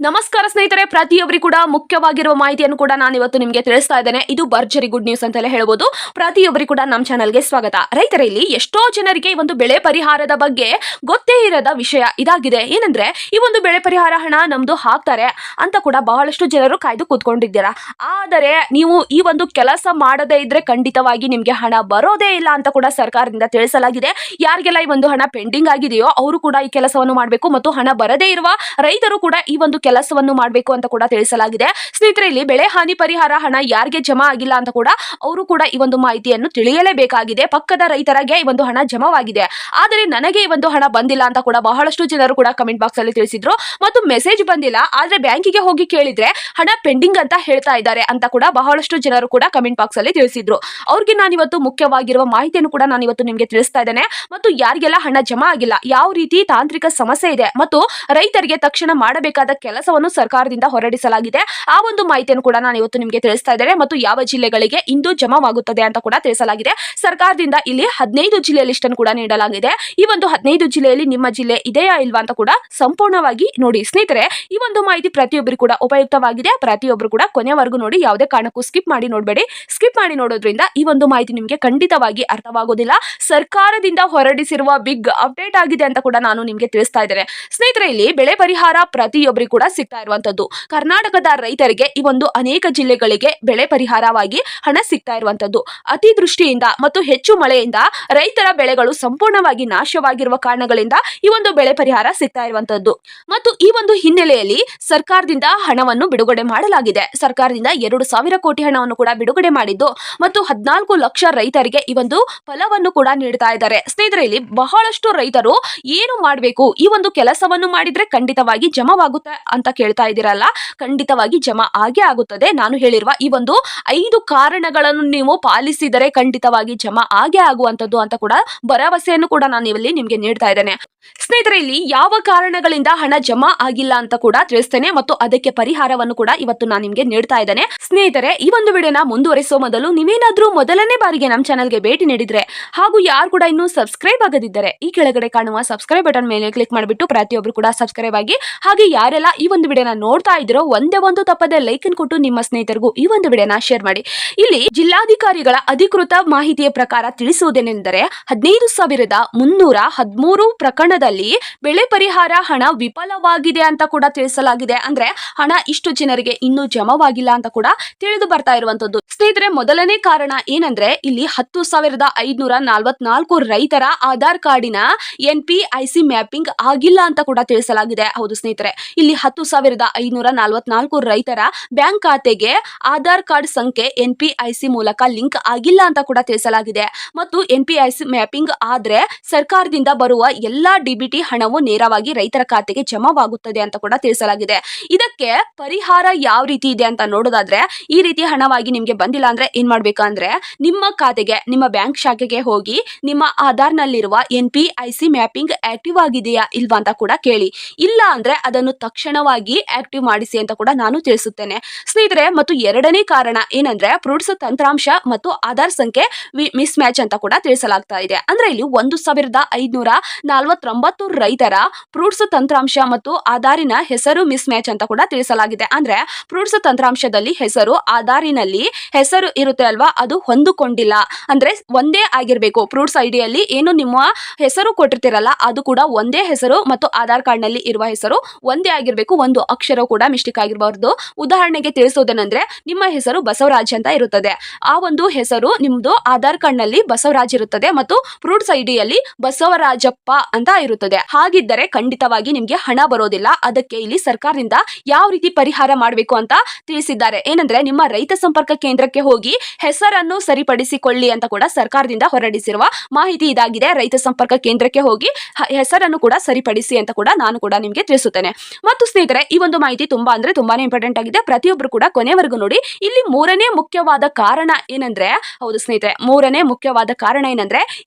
ನಮಸ್ಕಾರ ಸ್ನೇಹಿತರೆ, ಪ್ರತಿಯೊಬ್ಬರಿಗೂ ಕೂಡ ಮುಖ್ಯವಾಗಿರುವ ಮಾಹಿತಿಯನ್ನು ಕೂಡ ನಾನು ಇವತ್ತು ನಿಮಗೆ ತಿಳಿಸ್ತಾ ಇದ್ದೇನೆ. ಇದು ಭರ್ಜರಿ ಗುಡ್ ನ್ಯೂಸ್ ಅಂತಲೇ ಹೇಳಬಹುದು. ಪ್ರತಿಯೊಬ್ಬರಿಗೂ ಕೂಡ ನಮ್ಮ ಚಾನಲ್ಗೆ ಸ್ವಾಗತ. ರೈತರಲ್ಲಿ ಎಷ್ಟೋ ಜನರಿಗೆ ಈ ಒಂದು ಬೆಳೆ ಪರಿಹಾರದ ಬಗ್ಗೆ ಗೊತ್ತೇ ಇರದ ವಿಷಯ ಇದಾಗಿದೆ. ಏನಂದ್ರೆ ಈ ಒಂದು ಬೆಳೆ ಪರಿಹಾರ ಹಣ ನಮ್ದು ಹಾಕ್ತಾರೆ ಅಂತ ಕೂಡ ಬಹಳಷ್ಟು ಜನರು ಕಾಯ್ದು ಕೂತ್ಕೊಂಡಿದ್ದೀರಾ. ಆದರೆ ನೀವು ಈ ಒಂದು ಕೆಲಸ ಮಾಡದೇ ಇದ್ರೆ ಖಂಡಿತವಾಗಿ ನಿಮ್ಗೆ ಹಣ ಬರೋದೇ ಇಲ್ಲ ಅಂತ ಕೂಡ ಸರ್ಕಾರದಿಂದ ತಿಳಿಸಲಾಗಿದೆ. ಯಾರಿಗೆಲ್ಲ ಈ ಒಂದು ಹಣ ಪೆಂಡಿಂಗ್ ಆಗಿದೆಯೋ ಅವರು ಕೂಡ ಈ ಕೆಲಸವನ್ನು ಮಾಡಬೇಕು ಮತ್ತು ಹಣ ಬರದೇ ಇರುವ ರೈತರು ಕೂಡ ಈ ಒಂದು ಕೆಲಸವನ್ನು ಮಾಡಬೇಕು ಅಂತ ಕೂಡ ತಿಳಿಸಲಾಗಿದೆ. ಸ್ನೇಹಿತರೆ, ಇಲ್ಲಿ ಬೆಳೆ ಹಾನಿ ಪರಿಹಾರ ಹಣ ಯಾರಿಗೆ ಜಮಾ ಆಗಿಲ್ಲ ಅಂತ ಕೂಡ ಅವರು ಕೂಡ ಈ ಒಂದು ಮಾಹಿತಿಯನ್ನು ತಿಳಿಯಲೇಬೇಕಾಗಿದೆ. ಪಕ್ಕದ ರೈತರಿಗೆ ಈ ಒಂದು ಹಣ ಜಮಾವಾಗಿದೆ, ಆದರೆ ನನಗೆ ಈ ಒಂದು ಹಣ ಬಂದಿಲ್ಲ ಅಂತ ಕೂಡ ಬಹಳಷ್ಟು ಜನರು ಕೂಡ ಕಮೆಂಟ್ ಬಾಕ್ಸ್ ಅಲ್ಲಿ ತಿಳಿಸಿದ್ರು. ಮತ್ತು ಮೆಸೇಜ್ ಬಂದಿಲ್ಲ, ಆದ್ರೆ ಬ್ಯಾಂಕಿಗೆ ಹೋಗಿ ಕೇಳಿದ್ರೆ ಹಣ ಪೆಂಡಿಂಗ್ ಅಂತ ಹೇಳ್ತಾ ಇದ್ದಾರೆ ಅಂತ ಕೂಡ ಬಹಳಷ್ಟು ಜನರು ಕೂಡ ಕಮೆಂಟ್ ಬಾಕ್ಸ್ ಅಲ್ಲಿ ತಿಳಿಸಿದ್ರು. ಅವ್ರಿಗೆ ನಾನು ಇವತ್ತು ಮುಖ್ಯವಾಗಿರುವ ಮಾಹಿತಿಯನ್ನು ಕೂಡ ನಾನು ಇವತ್ತು ನಿಮಗೆ ತಿಳಿಸ್ತಾ ಇದ್ದೇನೆ. ಮತ್ತು ಯಾರಿಗೆಲ್ಲ ಹಣ ಜಮಾ ಆಗಿಲ್ಲ, ಯಾವ ರೀತಿ ತಾಂತ್ರಿಕ ಸಮಸ್ಯೆ ಇದೆ ಮತ್ತು ರೈತರಿಗೆ ತಕ್ಷಣ ಮಾಡಬೇಕಾದ ಕೆಲಸವನ್ನು ಸರ್ಕಾರದಿಂದ ಹೊರಡಿಸಲಾಗಿದೆ, ಆ ಒಂದು ಮಾಹಿತಿಯನ್ನು ಕೂಡ ನಾನು ಇವತ್ತು ನಿಮಗೆ ತಿಳಿಸ್ತಾ ಇದ್ದೇನೆ. ಮತ್ತು ಯಾವ ಜಿಲ್ಲೆಗಳಿಗೆ ಇಂದು ಜಮಾವಾಗುತ್ತದೆ ಅಂತ ಕೂಡ ತಿಳಿಸಲಾಗಿದೆ. ಸರ್ಕಾರದಿಂದ ಇಲ್ಲಿ 15 ಜಿಲ್ಲೆಯ ಲಿಸ್ಟ್ ಅನ್ನು ಕೂಡ ನೀಡಲಾಗಿದೆ. ಈ ಒಂದು 15 ಜಿಲ್ಲೆಯಲ್ಲಿ ನಿಮ್ಮ ಜಿಲ್ಲೆ ಇದೆಯಾ ಇಲ್ವಾ ಅಂತ ಕೂಡ ಸಂಪೂರ್ಣವಾಗಿ ನೋಡಿ. ಸ್ನೇಹಿತರೆ, ಈ ಒಂದು ಮಾಹಿತಿ ಪ್ರತಿಯೊಬ್ಬರು ಕೂಡ ಉಪಯುಕ್ತವಾಗಿದೆ. ಪ್ರತಿಯೊಬ್ಬರು ಕೂಡ ಕೊನೆವರೆಗೂ ನೋಡಿ, ಯಾವುದೇ ಕಾರಣಕ್ಕೂ ಸ್ಕಿಪ್ ಮಾಡಿ ನೋಡಬೇಡಿ. ಸ್ಕಿಪ್ ಮಾಡಿ ನೋಡೋದ್ರಿಂದ ಈ ಒಂದು ಮಾಹಿತಿ ನಿಮಗೆ ಖಂಡಿತವಾಗಿ ಅರ್ಥವಾಗೋದಿಲ್ಲ. ಸರ್ಕಾರದಿಂದ ಹೊರಡಿಸಿರುವ ಬಿಗ್ ಅಪ್ಡೇಟ್ ಆಗಿದೆ ಅಂತ ಕೂಡ ನಾನು ನಿಮಗೆ ತಿಳಿಸ್ತಾ ಇದ್ದೇನೆ. ಸ್ನೇಹಿತರೆ, ಇಲ್ಲಿ ಬೆಳೆ ಪರಿಹಾರ ಪ್ರತಿಯೊಬ್ಬರಿಗೂ ಕೂಡ ಸಿಗ್ತಾ ಇರುವಂತದ್ದು. ಕರ್ನಾಟಕದ ರೈತರಿಗೆ ಈ ಒಂದು ಅನೇಕ ಜಿಲ್ಲೆಗಳಿಗೆ ಬೆಳೆ ಪರಿಹಾರವಾಗಿ ಹಣ ಸಿಗ್ತಾ ಇರುವಂತದ್ದು. ಅತಿವೃಷ್ಟಿಯಿಂದ ಮತ್ತು ಹೆಚ್ಚು ಮಳೆಯಿಂದ ರೈತರ ಬೆಳೆಗಳು ಸಂಪೂರ್ಣವಾಗಿ ನಾಶವಾಗಿರುವ ಕಾರಣಗಳಿಂದ ಈ ಒಂದು ಬೆಳೆ ಪರಿಹಾರ ಸಿಗ್ತಾ ಇರುವಂತದ್ದು. ಮತ್ತು ಈ ಒಂದು ಹಿನ್ನೆಲೆಯಲ್ಲಿ ಸರ್ಕಾರದಿಂದ ಹಣವನ್ನು ಬಿಡುಗಡೆ ಮಾಡಲಾಗಿದೆ. ಸರ್ಕಾರದಿಂದ 2,000 ಕೋಟಿ ಹಣವನ್ನು ಕೂಡ ಬಿಡುಗಡೆ ಮಾಡಿದ್ದು ಮತ್ತು 14 ಲಕ್ಷ ರೈತರಿಗೆ ಈ ಒಂದು ಫಲವನ್ನು ಕೂಡ ನೀಡ್ತಾ ಇದ್ದಾರೆ. ಸ್ನೇಹಿತರೆ, ಇಲ್ಲಿ ಬಹಳಷ್ಟು ರೈತರು ಏನು ಮಾಡಬೇಕು, ಈ ಒಂದು ಕೆಲಸವನ್ನು ಮಾಡಿದ್ರೆ ಖಂಡಿತವಾಗಿ ಜಮಾವಾಗುತ್ತೆ ಅಂತ ಕೇಳ್ತಾ ಇದ್ದೀರಲ್ಲ, ಖಂಡಿತವಾಗಿ ಜಮಾ ಆಗೇ ಆಗುತ್ತದೆ. ನಾನು ಹೇಳಿರುವ ಈ ಒಂದು 5 ಕಾರಣಗಳನ್ನು ನೀವು ಪಾಲಿಸಿದರೆ ಖಂಡಿತವಾಗಿ ಜಮಾ ಆಗೇ ಆಗುವಂತದ್ದು ಅಂತ ಕೂಡ ಭರವಸೆಯನ್ನು ಕೂಡ ನಾನು ಇಲ್ಲಿ ನಿಮ್ಗೆ ನೀಡ್ತಾ ಇದ್ದೇನೆ. ಸ್ನೇಹಿತರೆ, ಇಲ್ಲಿ ಯಾವ ಕಾರಣಗಳಿಂದ ಹಣ ಜಮಾ ಆಗಿಲ್ಲ ಅಂತ ಕೂಡ ತಿಳಿಸ್ತೇನೆ ಮತ್ತು ಅದಕ್ಕೆ ಪರಿಹಾರವನ್ನು ಕೂಡ ಇವತ್ತು ನಾನು ನಿಮ್ಗೆ ನೀಡ್ತಾ ಇದ್ದೇನೆ. ಸ್ನೇಹಿತರೆ, ಈ ಒಂದು ವಿಡಿಯೋನ ಮುಂದುವರಿಸುವ ಮೊದಲು ನೀವೇನಾದ್ರೂ ಮೊದಲನೇ ಬಾರಿಗೆ ನಮ್ಮ ಚಾನಲ್ಗೆ ಭೇಟಿ ನೀಡಿದ್ರೆ ಹಾಗೂ ಯಾರು ಕೂಡ ಇನ್ನೂ ಸಬ್ಸ್ಕ್ರೈಬ್ ಆಗದಿದ್ದರೆ ಈ ಕೆಳಗಡೆ ಕಾಣುವ ಸಬ್ಸ್ಕ್ರೈಬ್ ಬಟನ್ ಮೇಲೆ ಕ್ಲಿಕ್ ಮಾಡಿಬಿಟ್ಟು ಪ್ರತಿಯೊಬ್ಬರು ಕೂಡ ಸಬ್ಸ್ಕ್ರೈಬ್ ಆಗಿ. ಹಾಗೆ ಯಾರೆಲ್ಲ ಈ ಒಂದು ವಿಡಿಯೋನ ನೋಡ್ತಾ ಇದ್ರೋ ಒಂದೇ ಒಂದು ತಪ್ಪದೆ ಲೈಕ್ ಅನ್ನು ಕೊಟ್ಟು ನಿಮ್ಮ ಸ್ನೇಹಿತರಿಗೂ ಈ ಒಂದು ವಿಡಿಯೋನ ಶೇರ್ ಮಾಡಿ. ಇಲ್ಲಿ ಜಿಲ್ಲಾಧಿಕಾರಿಗಳ ಅಧಿಕೃತ ಮಾಹಿತಿಯ ಪ್ರಕಾರ ತಿಳಿಸುವುದೇನೆಂದರೆ 15,313 ಪ್ರಕರಣದಲ್ಲಿ ಬೆಳೆ ಪರಿಹಾರ ಹಣ ವಿಫಲವಾಗಿದೆ ಅಂತ ಕೂಡ ತಿಳಿಸಲಾಗಿದೆ. ಅಂದ್ರೆ ಹಣ ಇಷ್ಟು ಜನರಿಗೆ ಇನ್ನೂ ಜಮಾವಾಗಿಲ್ಲ ಅಂತ ಕೂಡ ತಿಳಿದು ಬರ್ತಾ ಇರುವಂತದ್ದು. ಸ್ನೇಹಿತರೆ, ಮೊದಲನೇ ಕಾರಣ ಏನಂದ್ರೆ ಇಲ್ಲಿ 10,544 ರೈತರ ಆಧಾರ್ ಕಾರ್ಡಿನ NPIC ಮ್ಯಾಪಿಂಗ್ ಆಗಿಲ್ಲ ಅಂತ ಕೂಡ ತಿಳಿಸಲಾಗಿದೆ. ಹೌದು ಸ್ನೇಹಿತರೆ, ಇಲ್ಲಿ 10,544 ರೈತರ ಬ್ಯಾಂಕ್ ಖಾತೆಗೆ ಆಧಾರ್ ಕಾರ್ಡ್ ಸಂಖ್ಯೆ NPIC ಮೂಲಕ ಲಿಂಕ್ ಆಗಿಲ್ಲ ಅಂತ ಕೂಡ ತಿಳಿಸಲಾಗಿದೆ. ಮತ್ತು NPIC ಮ್ಯಾಪಿಂಗ್ ಆದ್ರೆ ಸರ್ಕಾರದಿಂದ ಬರುವ ಎಲ್ಲಾ DBT ಹಣವು ನೇರವಾಗಿ ರೈತರ ಖಾತೆಗೆ ಜಮಾವಾಗುತ್ತದೆ ಅಂತ ಕೂಡ ತಿಳಿಸಲಾಗಿದೆ. ಇದಕ್ಕೆ ಪರಿಹಾರ ಯಾವ ರೀತಿ ಇದೆ ಅಂತ ನೋಡೋದಾದ್ರೆ, ಈ ರೀತಿ ಹಣವಾಗಿ ನಿಮ್ಗೆ ಬಂದಿಲ್ಲ ಅಂದ್ರೆ ಏನ್ ಮಾಡ್ಬೇಕಂದ್ರೆ ನಿಮ್ಮ ಖಾತೆಗೆ, ನಿಮ್ಮ ಬ್ಯಾಂಕ್ ಶಾಖೆಗೆ ಹೋಗಿ ನಿಮ್ಮ ಆಧಾರ್ ನಲ್ಲಿರುವ NPIC ಮ್ಯಾಪಿಂಗ್ ಆಕ್ಟಿವ್ ಆಗಿದೆಯಾ ಇಲ್ವಾ ಅಂತ ಕೂಡ ಕೇಳಿ. ಇಲ್ಲ ಅಂದ್ರೆ ಅದನ್ನು ತಕ್ಷಣವಾಗಿ ಆಕ್ಟಿವ್ ಮಾಡಿಸಿ ಅಂತ ಕೂಡ ನಾನು ತಿಳಿಸುತ್ತೇನೆ. ಸ್ನೇಹಿತರೆ, ಮತ್ತು ಎರಡನೇ ಕಾರಣ ಏನಂದ್ರೆ ಫ್ರೂಟ್ಸ್ ತಂತ್ರಾಂಶ ಮತ್ತು ಆಧಾರ್ ಸಂಖ್ಯೆ ಮಿಸ್ ಮ್ಯಾಚ್ ಅಂತ ಕೂಡ ತಿಳಿಸಲಾಗ್ತಾ ಇದೆ. ಅಂದ್ರೆ ಇಲ್ಲಿ 1,549 ರೈತರ ಫ್ರೂಟ್ಸ್ ತಂತ್ರಾಂಶ ಮತ್ತು ಆಧಾರಿನ ಹೆಸರು ಮಿಸ್ ಮ್ಯಾಚ್ ಅಂತ ಕೂಡ ತಿಳಿಸಲಾಗಿದೆ. ಅಂದ್ರೆ ಫ್ರೂಟ್ಸ್ ತಂತ್ರಾಂಶದಲ್ಲಿ ಹೆಸರು, ಆಧಾರಿನಲ್ಲಿ ಹೆಸರು ಇರುತ್ತೆ ಅಲ್ವಾ, ಅದು ಹೊಂದಿಕೊಂಡಿಲ್ಲ. ಅಂದ್ರೆ ಒಂದೇ ಆಗಿರ್ಬೇಕು. ಫ್ರೂಟ್ಸ್ ಐಡಿಯಲ್ಲಿ ಏನು ನಿಮ್ಮ ಹೆಸರು ಕೊಟ್ಟಿರ್ತೀರಲ್ಲ ಅದು ಕೂಡ ಒಂದೇ ಹೆಸರು ಮತ್ತು ಆಧಾರ್ ಕಾರ್ಡ್ ನಲ್ಲಿ ಇರುವ ಹೆಸರು ಒಂದೇ ಆಗಿರ್ಬೇಕು. ಒಂದು ಅಕ್ಷರ ಕೂಡ ಮಿಸ್ಟೇಕ್ ಆಗಿರಬಾರ್ದು. ಉದಾಹರಣೆಗೆ ತಿಳಿಸೋದೇನೆಂದ್ರೆ ನಿಮ್ಮ ಹೆಸರು ಬಸವರಾಜ್ ಅಂತ ಇರುತ್ತದೆ, ಆ ಒಂದು ಹೆಸರು ನಿಮ್ದು ಆಧಾರ್ ಕಾರ್ಡ್ ನಲ್ಲಿ ಬಸವರಾಜ್ ಇರುತ್ತದೆ ಮತ್ತು ಫ್ರೂಟ್ಸ್ ಐಡಿಯಲ್ಲಿ ಬಸವರಾಜಪ್ಪ ಅಂತ ಇರುತ್ತದೆ. ಹಾಗಿದ್ದರೆ ಖಂಡಿತವಾಗಿ ನಿಮ್ಗೆ ಹಣ ಬರೋದಿಲ್ಲ. ಅದಕ್ಕೆ ಇಲ್ಲಿ ಸರ್ಕಾರದಿಂದ ಯಾವ ರೀತಿ ಪರಿಹಾರ ಮಾಡಬೇಕು ಅಂತ ತಿಳಿಸಿದ್ದಾರೆ. ಏನಂದ್ರೆ ನಿಮ್ಮ ರೈತ ಸಂಪರ್ಕ ಕೇಂದ್ರಕ್ಕೆ ಹೋಗಿ ಹೆಸರನ್ನು ಸರಿಪಡಿಸಿಕೊಳ್ಳಿ ಅಂತ ಕೂಡ ಸರ್ಕಾರದಿಂದ ಹೊರಡಿಸಿರುವ ಮಾಹಿತಿ ಇದಾಗಿದೆ. ರೈತ ಸಂಪರ್ಕ ಕೇಂದ್ರಕ್ಕೆ ಹೋಗಿ ಹೆಸರನ್ನು ಕೂಡ ಸರಿಪಡಿಸಿ ಅಂತ ಕೂಡ ನಾನು ಕೂಡ ನಿಮ್ಗೆ ತಿಳಿಸುತ್ತೇನೆ. ಮತ್ತು ಸ್ನೇಹಿತರೆ, ಈ ಒಂದು ಮಾಹಿತಿ ತುಂಬಾನೇ ಇಂಪಾರ್ಟೆಂಟ್ ಆಗಿದೆ. ಪ್ರತಿಯೊಬ್ಬರು ಕೂಡ ಕೊನೆವರೆಗೂ ನೋಡಿ. ಇಲ್ಲಿ ಮೂರನೇ ಮುಖ್ಯವಾದ ಕಾರಣ ಏನಂದ್ರೆ, ಹೌದು ಸ್ನೇಹಿತರೆ, ಮೂರನೇ ಮುಖ್ಯವಾದ ಕಾರಣ ಏನಂದ್ರೆ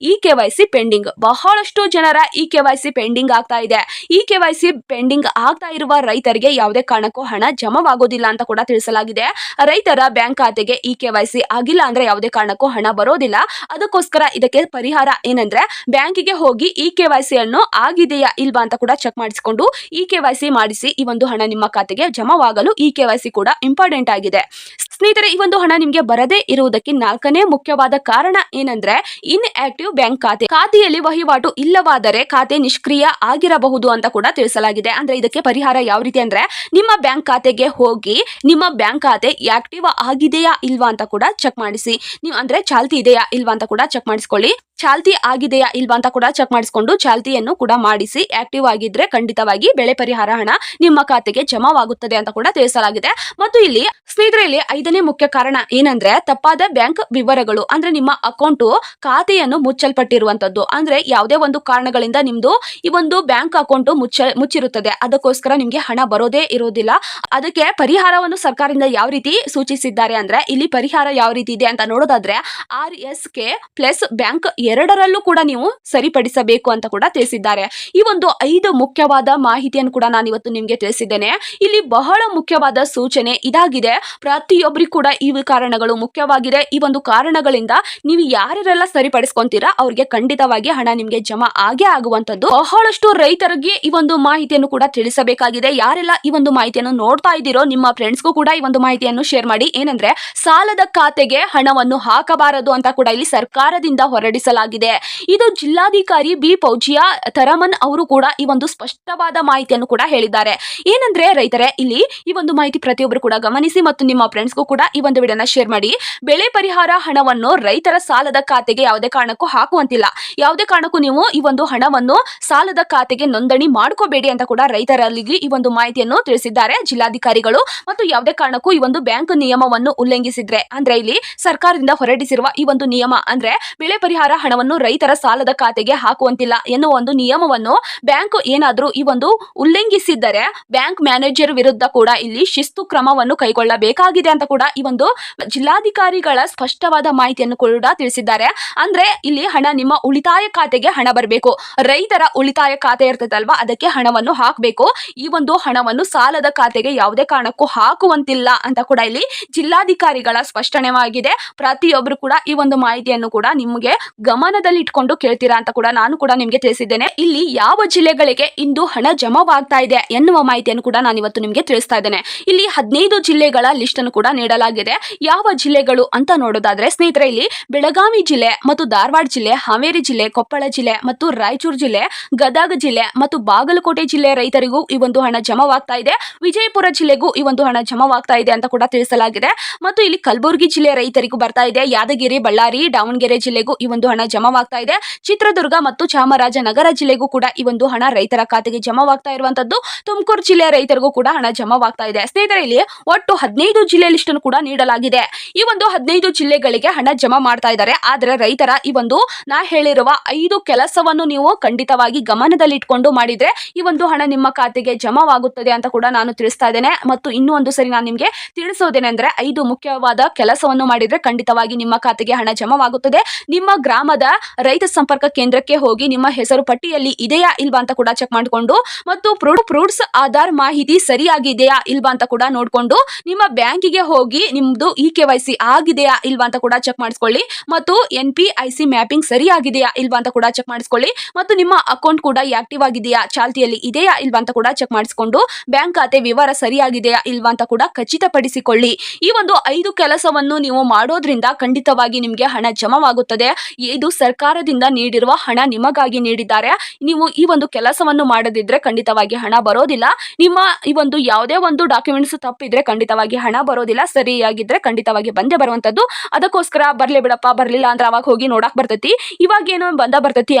KYC ಪೆಂಡಿಂಗ್. ಬಹಳಷ್ಟು ಜನರ KYC ಪೆಂಡಿಂಗ್ ಆಗ್ತಾ ಇದೆ. KYC ಪೆಂಡಿಂಗ್ ಆಗ್ತಾ ಇರುವ ರೈತರಿಗೆ ಯಾವುದೇ ಕಾರಣಕ್ಕೂ ಹಣ ಜಮಾವಾಗೋದಿಲ್ಲ ಅಂತ ಕೂಡ ತಿಳಿಸಲಾಗಿದೆ. ರೈತರ ಬ್ಯಾಂಕ್ ಖಾತೆಗೆ KYC ಆಗಿಲ್ಲ ಅಂದ್ರೆ ಯಾವುದೇ ಕಾರಣಕ್ಕೂ ಹಣ ಬರೋದಿಲ್ಲ. ಅದಕ್ಕೋಸ್ಕರ ಇದಕ್ಕೆ ಪರಿಹಾರ ಏನಂದ್ರೆ ಬ್ಯಾಂಕಿಗೆ ಹೋಗಿ KYC ಅನ್ನು ಆಗಿದೆಯಾ ಇಲ್ವಾ ಅಂತ ಕೂಡ ಚೆಕ್ ಮಾಡಿಸಿಕೊಂಡು KYC ಮಾಡಿಸಿ ಈ ಒಂದು ಹಣ ನಿಮ್ಮ ಖಾತೆಗೆ ಜಮಾವಾಗಲು ಈ KYC ಕೂಡ ಇಂಪಾರ್ಟೆಂಟ್ ಆಗಿದೆ. ಸ್ನೇಹಿತರೆ, ಈ ಒಂದು ಹಣ ನಿಮ್ಗೆ ಬರದೇ ಇರುವುದಕ್ಕೆ 4ನೇ ಮುಖ್ಯವಾದ ಕಾರಣ ಏನಂದ್ರೆ ಇನ್ಆಕ್ಟಿವ್ ಬ್ಯಾಂಕ್ ಖಾತೆಯಲ್ಲಿ ವಹಿವಾಟು ಇಲ್ಲವಾದರೆ ಖಾತೆ ನಿಷ್ಕ್ರಿಯ ಆಗಿರಬಹುದು ಅಂತ ಕೂಡ ತಿಳಿಸಲಾಗಿದೆ. ಅಂದ್ರೆ ಇದಕ್ಕೆ ಪರಿಹಾರ ಯಾವ ರೀತಿ ಅಂದ್ರೆ ನಿಮ್ಮ ಬ್ಯಾಂಕ್ ಖಾತೆಗೆ ಹೋಗಿ ನಿಮ್ಮ ಬ್ಯಾಂಕ್ ಖಾತೆ ಆಕ್ಟಿವ್ ಆಗಿದೆಯಾ ಇಲ್ವಾ ಅಂತ ಕೂಡ ಚೆಕ್ ಮಾಡಿಸಿ. ನೀವು ಅಂದ್ರೆ ಚಾಲ್ತಿ ಇದೆಯಾ ಇಲ್ವಾ ಅಂತ ಕೂಡ ಚೆಕ್ ಮಾಡಿಸ್ಕೊಳ್ಳಿ. ಚಾಲ್ತಿ ಆಗಿದೆಯಾ ಇಲ್ವಾ ಅಂತ ಕೂಡ ಚೆಕ್ ಮಾಡಿಸ್ಕೊಂಡು ಚಾಲ್ತಿಯನ್ನು ಕೂಡ ಮಾಡಿಸಿ. ಆಕ್ಟಿವ್ ಆಗಿದ್ರೆ ಖಂಡಿತವಾಗಿ ಬೆಳೆ ಪರಿಹಾರ ಹಣ ನಿಮ್ಮ ಖಾತೆಗೆ ಜಮಾವಾಗುತ್ತದೆ ಅಂತ ಕೂಡ ತಿಳಿಸಲಾಗಿದೆ. ಮತ್ತು ಇಲ್ಲಿ ಸ್ನೇಹಿತರೆ, ಇಲ್ಲಿ 5ನೇ ಮುಖ್ಯ ಕಾರಣ ಏನಂದ್ರೆ ತಪ್ಪಾದ ಬ್ಯಾಂಕ್ ವಿವರಗಳು. ಅಂದ್ರೆ ನಿಮ್ಮ ಅಕೌಂಟ್ ಖಾತೆಯನ್ನು ಮುಚ್ಚಲ್ಪಟ್ಟಿರುವಂತದ್ದು. ಅಂದ್ರೆ ಯಾವುದೇ ಒಂದು ಕಾರಣಗಳಿಂದ ನಿಮ್ದು ಈ ಒಂದು ಬ್ಯಾಂಕ್ ಅಕೌಂಟ್ ಮುಚ್ಚಿರುತ್ತದೆ. ಅದಕ್ಕೋಸ್ಕರ ನಿಮ್ಗೆ ಹಣ ಬರೋದೇ ಇರೋದಿಲ್ಲ. ಅದಕ್ಕೆ ಪರಿಹಾರವನ್ನು ಸರ್ಕಾರದಿಂದ ಯಾವ ರೀತಿ ಸೂಚಿಸಿದ್ದಾರೆ ಅಂದ್ರೆ ಇಲ್ಲಿ ಪರಿಹಾರ ಯಾವ ರೀತಿ ಇದೆ ಅಂತ ನೋಡೋದಾದ್ರೆ RSK ಪ್ಲಸ್ ಬ್ಯಾಂಕ್ ಎರಡರಲ್ಲೂ ಕೂಡ ನೀವು ಸರಿಪಡಿಸಬೇಕು ಅಂತ ಕೂಡ ತಿಳಿಸಿದ್ದಾರೆ. ಈ ಒಂದು 5 ಮುಖ್ಯವಾದ ಮಾಹಿತಿಯನ್ನು ಕೂಡ ನಾನು ಇವತ್ತು ನಿಮ್ಗೆ ತಿಳಿಸಿದ್ದೇನೆ. ಇಲ್ಲಿ ಬಹಳ ಮುಖ್ಯವಾದ ಸೂಚನೆ ಇದಾಗಿದೆ. ಪ್ರತಿಯೊಬ್ಬರಿಗೂ ಕೂಡ ಈ ಕಾರಣಗಳು ಮುಖ್ಯವಾಗಿದೆ. ಈ ಒಂದು ಕಾರಣಗಳಿಂದ ನೀವು ಯಾರೆಲ್ಲ ಸರಿಪಡಿಸ್ಕೊಂತೀರಾ ಅವ್ರಿಗೆ ಖಂಡಿತವಾಗಿ ಹಣ ನಿಮ್ಗೆ ಜಮಾ ಆಗೇ ಆಗುವಂತದ್ದು. ಬಹಳಷ್ಟು ರೈತರಿಗೆ ಈ ಒಂದು ಮಾಹಿತಿಯನ್ನು ಕೂಡ ತಿಳಿಸಬೇಕಾಗಿದೆ. ಯಾರೆಲ್ಲ ಈ ಒಂದು ಮಾಹಿತಿಯನ್ನು ನೋಡ್ತಾ ಇದ್ದೀರೋ ನಿಮ್ಮ ಫ್ರೆಂಡ್ಸ್ಗೂ ಕೂಡ ಈ ಒಂದು ಮಾಹಿತಿಯನ್ನು ಶೇರ್ ಮಾಡಿ. ಏನಂದ್ರೆ ಸಾಲದ ಖಾತೆಗೆ ಹಣವನ್ನು ಹಾಕಬಾರದು ಅಂತ ಕೂಡ ಇಲ್ಲಿ ಸರ್ಕಾರದಿಂದ ಹೊರಡಿಸಲಾಗಿದೆ. ಇದು ಜಿಲ್ಲಾಧಿಕಾರಿ ಬಿ ಫೌಜಿಯಾ ತರಮನ್ ಅವರು ಕೂಡ ಈ ಒಂದು ಸ್ಪಷ್ಟವಾದ ಮಾಹಿತಿಯನ್ನು ಕೂಡ ಹೇಳಿದ್ದಾರೆ. ಏನಂದ್ರೆ ರೈತರೇ, ಇಲ್ಲಿ ಈ ಒಂದು ಮಾಹಿತಿ ಪ್ರತಿಯೊಬ್ಬರು ಕೂಡ ಗಮನಿಸಿ ಮತ್ತು ನಿಮ್ಮ ಫ್ರೆಂಡ್ಸ್ಗೂ ಕೂಡ ಈ ಒಂದು ವಿಡಿಯೋನ ಶೇರ್ ಮಾಡಿ. ಬೆಳೆ ಪರಿಹಾರ ಹಣವನ್ನು ರೈತರ ಸಾಲದ ಖಾತೆಗೆ ಯಾವುದೇ ಕಾರಣಕ್ಕೂ ಹಾಕುವಂತಿಲ್ಲ. ಯಾವುದೇ ಕಾರಣಕ್ಕೂ ನೀವು ಈ ಒಂದು ಹಣವನ್ನು ಸಾಲದ ಖಾತೆಗೆ ನೋಂದಣಿ ಮಾಡ್ಕೋಬೇಡಿ ಅಂತ ಕೂಡ ರೈತರಲ್ಲಿ ಈ ಒಂದು ಮಾಹಿತಿಯನ್ನು ತಿಳಿಸಿದ್ದಾರೆ ಜಿಲ್ಲಾಧಿಕಾರಿಗಳು. ಮತ್ತು ಯಾವುದೇ ಕಾರಣಕ್ಕೂ ಈ ಒಂದು ಬ್ಯಾಂಕ್ ನಿಯಮವನ್ನು ಉಲ್ಲಂಘಿಸಿದ್ರೆ ಅಂದ್ರೆ ಇಲ್ಲಿ ಸರ್ಕಾರದಿಂದ ಹೊರಡಿಸಿರುವ ಈ ಒಂದು ನಿಯಮ ಅಂದ್ರೆ ಬೆಳೆ ಪರಿಹಾರ ಹಣವನ್ನು ರೈತರ ಸಾಲದ ಖಾತೆಗೆ ಹಾಕುವಂತಿಲ್ಲ ಎನ್ನುವ ಒಂದು ನಿಯಮವನ್ನು ಬ್ಯಾಂಕ್ ಏನಾದರೂ ಈ ಒಂದು ಉಲ್ಲಂಘಿಸಿದ್ದರೆ ಬ್ಯಾಂಕ್ ಮ್ಯಾನೇಜರ್ ವಿರುದ್ಧ ಕೂಡ ಇಲ್ಲಿ ಶಿಸ್ತು ಕ್ರಮವನ್ನು ಕೈಗೊಳ್ಳಬೇಕಾಗಿದೆ ಅಂತ ಕೂಡ ಈ ಒಂದು ಜಿಲ್ಲಾಧಿಕಾರಿಗಳ ಸ್ಪಷ್ಟವಾದ ಮಾಹಿತಿಯನ್ನು ಕೂಡ ತಿಳಿಸಿದ್ದಾರೆ. ಅಂದ್ರೆ ಇಲ್ಲಿ ಹಣ ನಿಮ್ಮ ಉಳಿತಾಯ ಖಾತೆಗೆ ಹಣ ಬರಬೇಕು. ರೈತರ ಉಳಿತಾಯ ಖಾತೆ ಇರ್ತದಲ್ವಾ, ಅದಕ್ಕೆ ಹಣವನ್ನು ಹಾಕಬೇಕು. ಈ ಒಂದು ಹಣವನ್ನು ಸಾಲದ ಖಾತೆಗೆ ಯಾವುದೇ ಕಾರಣಕ್ಕೂ ಹಾಕುವಂತಿಲ್ಲ ಅಂತ ಕೂಡ ಇಲ್ಲಿ ಜಿಲ್ಲಾಧಿಕಾರಿಗಳ ಸ್ಪಷ್ಟನೆಯಾಗಿದೆ. ಪ್ರತಿಯೊಬ್ಬರು ಕೂಡ ಈ ಒಂದು ಮಾಹಿತಿಯನ್ನು ಕೂಡ ನಿಮಗೆ ಗಮನದಲ್ಲಿ ಇಟ್ಕೊಂಡು ಕೇಳ್ತೀರಾ ಅಂತ ಕೂಡ ನಾನು ಕೂಡ ನಿಮ್ಗೆ ತಿಳಿಸಿದ್ದೇನೆ. ಇಲ್ಲಿ ಯಾವ ಜಿಲ್ಲೆಗಳಿಗೆ ಇಂದು ಹಣ ಜಮಾವಾಗ್ತಾ ಇದೆ ಎನ್ನುವ ಮಾಹಿತಿಯನ್ನು ಕೂಡ ನಾನು ಇವತ್ತು ನಿಮ್ಗೆ ತಿಳಿಸ್ತಾ ಇದ್ದೇನೆ. ಇಲ್ಲಿ 15 ಜಿಲ್ಲೆಗಳ ಲಿಸ್ಟ್ ಅನ್ನು ಕೂಡ ನೀಡಲಾಗಿದೆ. ಯಾವ ಜಿಲ್ಲೆಗಳು ಅಂತ ನೋಡೋದಾದ್ರೆ ಸ್ನೇಹಿತರೆ, ಇಲ್ಲಿ ಬೆಳಗಾವಿ ಜಿಲ್ಲೆ ಮತ್ತು ಧಾರವಾಡ ಜಿಲ್ಲೆ, ಹಾವೇರಿ ಜಿಲ್ಲೆ, ಕೊಪ್ಪಳ ಜಿಲ್ಲೆ ಮತ್ತು ರಾಯಚೂರು ಜಿಲ್ಲೆ, ಗದಗ ಜಿಲ್ಲೆ ಮತ್ತು ಬಾಗಲಕೋಟೆ ಜಿಲ್ಲೆ ರೈತರಿಗೂ ಈ ಒಂದು ಹಣ ಜಮಾವಾಗ್ತಾ ಇದೆ. ವಿಜಯಪುರ ಜಿಲ್ಲೆಗೂ ಈ ಒಂದು ಹಣ ಜಮಾವಾಗ್ತಾ ಇದೆ ಅಂತ ಕೂಡ ತಿಳಿಸಲಾಗಿದೆ. ಮತ್ತು ಇಲ್ಲಿ ಕಲಬುರಗಿ ಜಿಲ್ಲೆ ರೈತರಿಗೂ ಬರ್ತಾ ಇದೆ. ಯಾದಗಿರಿ, ಬಳ್ಳಾರಿ, ದಾವಣಗೆರೆ ಜಿಲ್ಲೆಗೂ ಈ ಒಂದು ಹಣ ಜಮಾವಾಗ್ತಾ ಇದೆ. ಚಿತ್ರದುರ್ಗ ಮತ್ತು ಚಾಮರಾಜನಗರ ಜಿಲ್ಲೆಗೂ ಕೂಡ ಈ ಒಂದು ಹಣ ರೈತರ ಖಾತೆಗೆ ಜಮಾವಾಗ್ತಾ ಇರುವಂತದ್ದು. ತುಮಕೂರು ಜಿಲ್ಲೆಯ ರೈತರಿಗೂ ಕೂಡ ಹಣ ಜಮಾವಾಗ್ತಾ ಇದೆ. ಸ್ನೇಹಿತರೆ, ಇಲ್ಲಿ ಒಟ್ಟು 15 ಜಿಲ್ಲೆ ಲಿಸ್ಟ್ ಅನ್ನು ಕೂಡ ನೀಡಲಾಗಿದೆ. ಈ ಒಂದು 15 ಜಿಲ್ಲೆಗಳಿಗೆ ಹಣ ಜಮಾ ಮಾಡ್ತಾ ಇದ್ದಾರೆ. ಆದ್ರೆ ರೈತರ ಈ ಒಂದು ನಾ ಹೇಳಿರುವ 5 ಕೆಲಸವನ್ನು ನೀವು ಖಂಡಿತವಾಗಿ ಗಮನದಲ್ಲಿ ಇಟ್ಕೊಂಡು ಮಾಡಿದ್ರೆ ಈ ಒಂದು ಹಣ ನಿಮ್ಮ ಖಾತೆಗೆ ಜಮಾವಾಗುತ್ತದೆ ಅಂತ ಕೂಡ ನಾನು ತಿಳಿಸ್ತಾ ಇದ್ದೇನೆ. ಮತ್ತು ಇನ್ನೂ ಒಂದು ಸರಿ ನಾನು ನಿಮ್ಗೆ ತಿಳಿಸೋದೇನೆಂದ್ರೆ 5 ಮುಖ್ಯವಾದ ಕೆಲಸವನ್ನು ಮಾಡಿದ್ರೆ ಖಂಡಿತವಾಗಿ ನಿಮ್ಮ ಖಾತೆಗೆ ಹಣ ಜಮಾವಾಗುತ್ತದೆ. ನಿಮ್ಮ ಗ್ರಾಮದ ರೈತ ಸಂಪರ್ಕ ಕೇಂದ್ರಕ್ಕೆ ಹೋಗಿ ನಿಮ್ಮ ಹೆಸರು ಪಟ್ಟಿಯಲ್ಲಿ ಇದೆಯಾ ಇಲ್ವಾ ಅಂತ ಕೂಡ ಚೆಕ್ ಮಾಡಿಕೊಂಡು ಮತ್ತು ಪ್ರೂಫ್ಸ್ ಆಧಾರ್ ಮಾಹಿತಿ ಸರಿಯಾಗಿದೆಯಾ ಇಲ್ವಾ ಅಂತ ಕೂಡ ನೋಡ್ಕೊಂಡು ನಿಮ್ಮ ಬ್ಯಾಂಕಿಗೆ ಹೋಗಿ ನಿಮ್ದು KYC ಆಗಿದೆಯಾ ಇಲ್ವಾ ಅಂತ ಕೂಡ ಚೆಕ್ ಮಾಡಿಸ್ಕೊಳ್ಳಿ. ಮತ್ತು NPIC ಮ್ಯಾಪಿಂಗ್ ಸರಿಯಾಗಿದೆಯಾ ಇಲ್ವಾ ಅಂತ ಕೂಡ ಚೆಕ್ ಮಾಡಿಸ್ಕೊಳ್ಳಿ. ಮತ್ತು ನಿಮ್ಮ ಅಕೌಂಟ್ ಕೂಡ ಆಕ್ಟಿವ್ ಆಗಿದೆಯಾ, ಚಾಲ್ತಿಯಲ್ಲಿ ಇದೆಯಾ ಇಲ್ವಾ ಅಂತ ಕೂಡ ಚೆಕ್ ಮಾಡಿಸ್ಕೊಂಡು ಬ್ಯಾಂಕ್ ಖಾತೆ ವಿವರ ಸರಿಯಾಗಿದೆಯಾ ಇಲ್ವಾ ಅಂತ ಕೂಡ ಖಚಿತಪಡಿಸಿಕೊಳ್ಳಿ. ಈ ಒಂದು 5 ಕೆಲಸವನ್ನು ನೀವು ಮಾಡೋದ್ರಿಂದ ಖಂಡಿತವಾಗಿ ನಿಮ್ಗೆ ಹಣ ಜಮಾವಾಗುತ್ತದೆ. ಇದು ಸರ್ಕಾರದಿಂದ ನೀಡಿರುವ ಹಣ ನಿಮಗಾಗಿ ನೀಡಿದ್ದಾರೆ. ನೀವು ಈ ಒಂದು ಕೆಲಸವನ್ನು ಮಾಡದಿದ್ರೆ ಖಂಡಿತವಾಗಿ ಹಣ ಬರೋದಿಲ್ಲ. ನಿಮ್ಮ ಈ ಒಂದು ಯಾವುದೇ ಒಂದು ಡಾಕ್ಯುಮೆಂಟ್ಸ್ ತಪ್ಪಿದ್ರೆ ಖಂಡಿತವಾಗಿ ಹಣ ಬರೋದಿಲ್ಲ. ಸರಿಯಾಗಿದ್ರೆ ಖಂಡಿತವಾಗಿ ಬಂದೇ ಬರುವಂತದ್ದು. ಅದಕ್ಕೋಸ್ಕರ ಬರ್ಲಿ ಬಿಡಪ್ಪ, ಬರ್ಲಿಲ್ಲ ಅಂದ್ರೆ ಅವಾಗ ಹೋಗಿ ನೋಡಕ್ ಬರ್ತೈತಿ, ಇವಾಗ ಏನೋ ಬರ್ತೈತಿ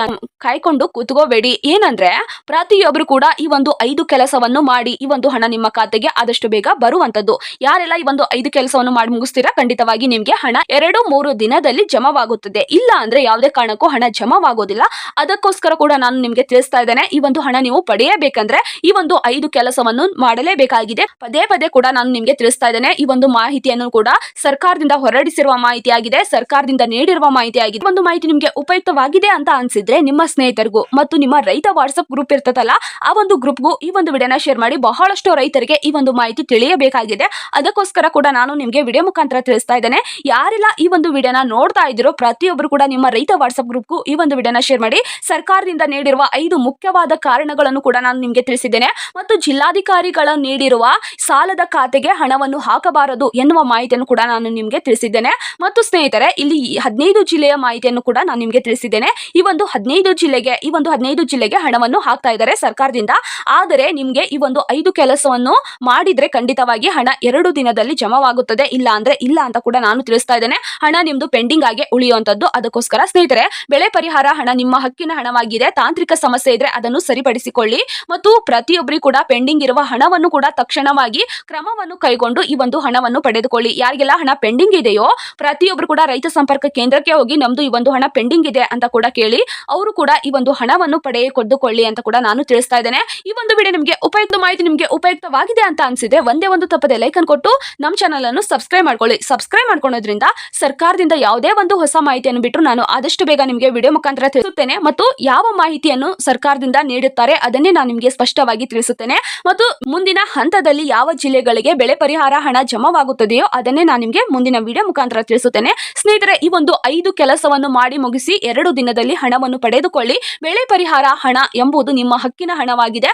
ಕಾಯ್ಕೊಂಡು ಕೂತ್ಕೋಬೇಡಿ. ಏನಂದ್ರೆ ಪ್ರತಿಯೊಬ್ರು ಕೂಡ ಈ ಒಂದು 5 ಕೆಲಸವನ್ನು ಮಾಡಿ ಈ ಒಂದು ಹಣ ನಿಮ್ಮ ಖಾತೆಗೆ ಆದಷ್ಟು ಬೇಗ ಬರುವಂತದ್ದು. ಯಾರೆಲ್ಲ ಈ ಒಂದು 5 ಕೆಲಸವನ್ನು ಮಾಡಿ ಮುಗಿಸ್ತೀರಾ ಖಂಡಿತವಾಗಿ ನಿಮ್ಗೆ ಹಣ 2-3 ದಿನದಲ್ಲಿ ಜಮಾವಾಗುತ್ತದೆ. ಇಲ್ಲ ಅಂದ್ರೆ ಯಾವುದೇ ಕಾರಣಕ್ಕೂ ಹಣ ಜಮಾವಾಗೋದಿಲ್ಲ. ಅದಕ್ಕೋಸ್ಕರ ಕೂಡ ನಾನು ನಿಮ್ಗೆ ತಿಳಿಸ್ತಾ ಇದ್ದೇನೆ. ಈ ಒಂದು ಹಣ ನೀವು ಪಡೆಯಬೇಕಂದ್ರೆ ಈ ಒಂದು 5 ಕೆಲಸವನ್ನು ಮಾಡಲೇಬೇಕಾಗಿದೆ. ಪದೇ ಪದೇ ಕೂಡ ನಾನು ನಿಮ್ಗೆ ತಿಳಿಸ್ತಾ ಇದ್ದೇನೆ. ಈ ಒಂದು ಮಾಹಿತಿಯನ್ನು ಕೂಡ ಸರ್ಕಾರದಿಂದ ಹೊರಡಿಸಿರುವ ಮಾಹಿತಿಯಾಗಿದೆ, ಸರ್ಕಾರದಿಂದ ನೀಡಿರುವ ಮಾಹಿತಿಯಾಗಿದೆ. ಒಂದು ಮಾಹಿತಿ ನಿಮಗೆ ಉಪಯುಕ್ತವಾಗಿದೆ ಅಂತ ಅನ್ಸಿದ್ರೆ ನಿಮ್ಮ ಸ್ನೇಹಿತರಿಗೂ ಮತ್ತು ನಿಮ್ಮ ರೈತ ವಾಟ್ಸ್ಆಪ್ ಗ್ರೂಪ್ ಇರ್ತದಲ್ಲ ಆ ಒಂದು ಗ್ರೂಪ್ಗೂ ಈ ಒಂದು ವಿಡಿಯೋನ ಶೇರ್ ಮಾಡಿ. ಬಹಳಷ್ಟು ರೈತರಿಗೆ ಈ ಒಂದು ಮಾಹಿತಿ ತಿಳಿಯಬೇಕಾಗಿದೆ, ಅದಕ್ಕೋಸ್ಕರ ಕೂಡ ನಾನು ನಿಮಗೆ ವಿಡಿಯೋ ಮುಖಾಂತರ ತಿಳಿಸ್ತಾ ಇದ್ದೇನೆ. ಯಾರೆಲ್ಲ ಈ ಒಂದು ವಿಡಿಯೋನ ನೋಡ್ತಾ ಇದ್ದೀರೋ ಪ್ರತಿಯೊಬ್ಬರು ಕೂಡ ನಿಮ್ಮ ರೈತ ವಾಟ್ಸ್ಆಪ್ ಗ್ರೂಪ್ಗೂ ಈ ಒಂದು ವಿಡಿಯೋನ ಶೇರ್ ಮಾಡಿ. ಸರ್ಕಾರದಿಂದ ನೀಡಿರುವ 5 ಮುಖ್ಯವಾದ ಕಾರಣಗಳನ್ನು ಕೂಡ ನಾನು ನಿಮಗೆ ತಿಳಿಸಿದ್ದೇನೆ ಮತ್ತು ಜಿಲ್ಲಾಧಿಕಾರಿಗಳು ನೀಡಿರುವ ಸಾಲದ ಖಾತೆಗೆ ಹಣವನ್ನು ಹಾಕಬಾರದು ಎನ್ನುವ ಮಾಹಿತಿಯನ್ನು ಕೂಡ ನಾನು ನಿಮಗೆ ತಿಳಿಸಿದ್ದೇನೆ. ಮತ್ತು ಸ್ನೇಹಿತರೆ, ಇಲ್ಲಿ 15 ಜಿಲ್ಲೆಯ ಮಾಹಿತಿಯನ್ನು ಕೂಡ ನಾನು ನಿಮಗೆ ತಿಳಿಸಿದ್ದೇನೆ. ಈ ಒಂದು 15 ಜಿಲ್ಲೆಗೆ ಹಣವನ್ನು ಹಾಕ್ತಾ ಇದ್ದಾರೆ ಸರ್ಕಾರದಿಂದ. ಆದರೆ ನಿಮಗೆ ಈ ಒಂದು 5 ಕೆಲಸವನ್ನು ಮಾಡಿದ್ರೆ ಖಂಡಿತವಾಗಿ ಹಣ 2 ದಿನದಲ್ಲಿ ಜಮಾವಾಗುತ್ತದೆ, ಇಲ್ಲ ಅಂದ್ರೆ ಇಲ್ಲ ಅಂತ ಕೂಡ ನಾನು ತಿಳಿಸ್ತಾ ಇದ್ದೇನೆ. ಹಣ ನಿಮ್ದು ಪೆಂಡಿಂಗ್ ಆಗಿ ಉಳಿಯುವಂತದ್ದು. ಅದಕ್ಕೋಸ್ಕರ ಸ್ನೇಹಿತರೆ, ಬೆಳೆ ಪರಿಹಾರ ಹಣ ನಿಮ್ಮ ಹಕ್ಕಿನ ಹಣವಾಗಿದೆ. ತಾಂತ್ರಿಕ ಸಮಸ್ಯೆ ಇದ್ರೆ ಅದನ್ನು ಸರಿಪಡಿಸಿಕೊಳ್ಳಿ ಮತ್ತು ಪ್ರತಿಯೊಬ್ಬರಿಗೂ ಕೂಡ ಪೆಂಡಿಂಗ್ ಇರುವ ಹಣವನ್ನು ಕೂಡ ತಕ್ಷಣವಾಗಿ ಕ್ರಮವನ್ನು ಕೈಗೊಂಡು ಈ ಒಂದು ಹಣವನ್ನು ಪಡೆದುಕೊಳ್ಳಿ. ಯಾರಿಗೆಲ್ಲ ಹಣ ಪೆಂಡಿಂಗ್ ಇದೆಯೋ ಪ್ರತಿಯೊಬ್ಬರು ಕೂಡ ರೈತ ಸಂಪರ್ಕ ಕೇಂದ್ರಕ್ಕೆ ಹೋಗಿ ನಮ್ದು ಈ ಒಂದು ಹಣ ಪೆಂಡಿಂಗ್ ಇದೆ ಅಂತ ಕೂಡ ಕೇಳಿ ಅವರು ಕೂಡ ಈ ಒಂದು ಹಣವನ್ನು ಪಡೆದುಕೊಳ್ಳಿ ಅಂತ ಕೂಡ ನಾನು ತಿಳಿಸ್ತಾ ಇದ್ದೇನೆ. ಈ ಒಂದು ವಿಡಿಯೋ ನಿಮಗೆ ಮಾಹಿತಿ ನಿಮಗೆ ಉಪಯುಕ್ತವಾಗಿದೆ ಅಂತ ಅನ್ಸಿದ್ರೆ ಒಂದೇ ಒಂದು ತಪ್ಪದೆ ಲೈಕ್ ಅನ್ನು ಕೊಟ್ಟು ನಮ್ಮ ಚಾನಲ್ ಅನ್ನು ಸಬ್ಸ್ಕ್ರೈಬ್ ಮಾಡ್ಕೊಳ್ಳಿ. ಸಬ್ಸ್ಕ್ರೈಬ್ ಮಾಡ್ಕೊಳ್ಳೋದ್ರಿಂದ ಸರ್ಕಾರದಿಂದ ಯಾವುದೇ ಒಂದು ಹೊಸ ಮಾಹಿತಿಯನ್ನು ಬಿಟ್ಟರು ನಾನು ಆದಷ್ಟು ಬೇಗ ನಿಮಗೆ ವಿಡಿಯೋ ಮುಖಾಂತರ ತಿಳಿಸುತ್ತೇನೆ ಮತ್ತು ಯಾವ ಮಾಹಿತಿಯನ್ನು ಸರ್ಕಾರದಿಂದ ನೀಡುತ್ತಾರೆ ಅದನ್ನೇ ನಾನು ನಿಮಗೆ ಸ್ಪಷ್ಟವಾಗಿ ತಿಳಿಸುತ್ತೇನೆ ಮತ್ತು ಮುಂದಿನ ಹಂತದಲ್ಲಿ ಯಾವ ಜಿಲ್ಲೆಗಳಿಗೆ ಬೆಳೆ ಪರಿಹಾರ ಹಣ ಜಮಾವಾಗುತ್ತದೆಯೋ ಅದನ್ನೇ ನಾನು ನಿಮಗೆ ಮುಂದಿನ ವಿಡಿಯೋ ಮುಖಾಂತರ ತಿಳಿಸುತ್ತೇನೆ. ಸ್ನೇಹಿತರೆ, ಈ ಒಂದು 5 ಕೆಲಸವನ್ನು ಮಾಡಿ ಮುಗಿಸಿ 2 ದಿನದಲ್ಲಿ ಹಣವನ್ನು ಪಡೆದುಕೊಳ್ಳಿ. ಬೆಳೆ ಪರಿಹಾರ ಹಣ ಎಂಬುದು ನಿಮ್ಮ ಹಕ್ಕಿನ ಹಣವಾಗಿದೆ.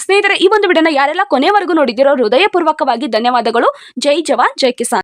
ಸ್ನೇಹಿತರೆ, ಈ ಒಂದು ವಿಡಿಯೋನ ಯಾರೆಲ್ಲ ಕೊನೆವರೆಗೂ ನೋಡಿದಿರೋ ಹೃದಯಪೂರ್ವಕವಾಗಿ ಧನ್ಯವಾದಗಳು. ಜೈ ಜವಾನ್ ಜೈ ಕಿಸಾನ್.